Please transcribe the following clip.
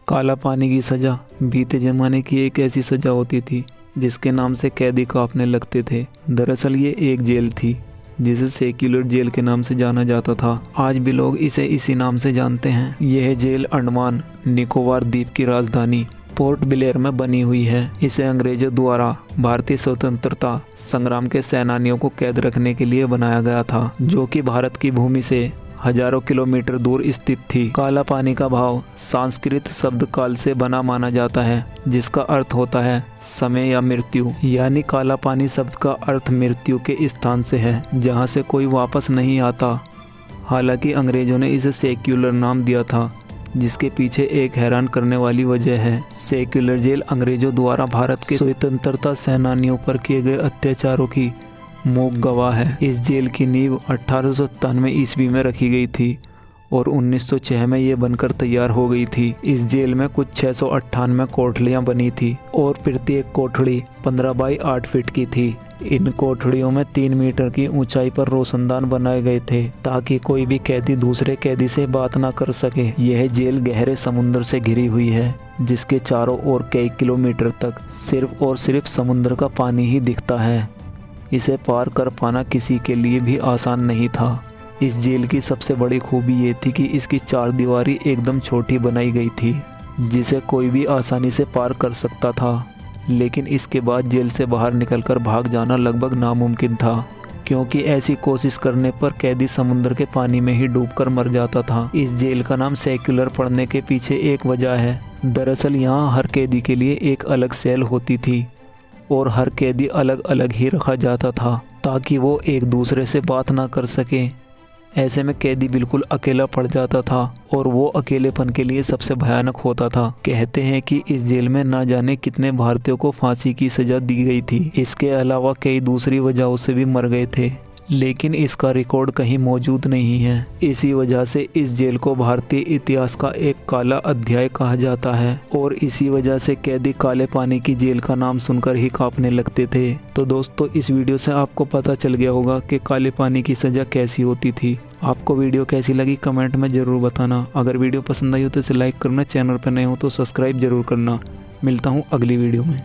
काला पानी की सज़ा बीते ज़माने की एक ऐसी सज़ा होती थी जिसके नाम से कैदी कांपने लगते थे। दरअसल ये एक जेल थी जिसे सेक्युलर जेल के नाम से जाना जाता था। आज भी लोग इसे इसी नाम से जानते हैं। यह जेल अंडमान निकोबार द्वीप की राजधानी पोर्ट ब्लेयर में बनी हुई है। इसे अंग्रेजों द्वारा भारतीय स्वतंत्रता संग्राम के सेनानियों को कैद रखने के लिए बनाया गया था, जो कि भारत की भूमि से हजारों किलोमीटर दूर स्थित थी। काला पानी का भाव संस्कृत शब्द काल से बना माना जाता है, जिसका अर्थ होता है समय या मृत्यु। यानी काला पानी शब्द का अर्थ मृत्यु के स्थान से है, जहां से कोई वापस नहीं आता। हालांकि अंग्रेजों ने इसे सेक्युलर नाम दिया था, जिसके पीछे एक हैरान करने वाली वजह है। सेक्युलर जेल अंग्रेजों द्वारा भारत के स्वतंत्रता सेनानियों पर किए गए अत्याचारों की मूक गवाह है। इस जेल की नींव 1893 ईस्वी में रखी गई थी और 1906 में ये बनकर तैयार हो गई थी। इस जेल में कुछ 698 कोठड़ियाँ बनी थी और प्रत्येक कोठड़ी 15 बाई 8 फीट की थी। इन कोठड़ियों में 3 मीटर की ऊंचाई पर रोशनदान बनाए गए थे ताकि कोई भी कैदी दूसरे कैदी से बात ना कर सके। यह जेल गहरे समुद्र से घिरी हुई है, जिसके चारों ओर कई किलोमीटर तक सिर्फ और सिर्फ समुद्र का पानी ही दिखता है। इसे पार कर पाना किसी के लिए भी आसान नहीं था। इस जेल की सबसे बड़ी खूबी ये थी कि इसकी चारदीवारी एकदम छोटी बनाई गई थी, जिसे कोई भी आसानी से पार कर सकता था। लेकिन इसके बाद जेल से बाहर निकलकर भाग जाना लगभग नामुमकिन था, क्योंकि ऐसी कोशिश करने पर कैदी समुद्र के पानी में ही डूबकर मर जाता था। इस जेल का नाम सेक्युलर पड़ने के पीछे एक वजह है। दरअसल यहाँ हर कैदी के लिए एक अलग सेल होती थी और हर कैदी अलग अलग ही रखा जाता था ताकि वो एक दूसरे से बात ना कर सके। ऐसे में कैदी बिल्कुल अकेला पड़ जाता था और वो अकेलेपन के लिए सबसे भयानक होता था। कहते हैं कि इस जेल में ना जाने कितने भारतीयों को फांसी की सज़ा दी गई थी। इसके अलावा कई दूसरी वजहों से भी मर गए थे, लेकिन इसका रिकॉर्ड कहीं मौजूद नहीं है। इसी वजह से इस जेल को भारतीय इतिहास का एक काला अध्याय कहा जाता है और इसी वजह से कैदी काले पानी की जेल का नाम सुनकर ही कांपने लगते थे। तो दोस्तों, इस वीडियो से आपको पता चल गया होगा कि काले पानी की सज़ा कैसी होती थी। आपको वीडियो कैसी लगी कमेंट में ज़रूर बताना। अगर वीडियो पसंद आई हो तो इसे लाइक करना, चैनल पर नए हो तो सब्सक्राइब जरूर करना। मिलता हूँ अगली वीडियो में।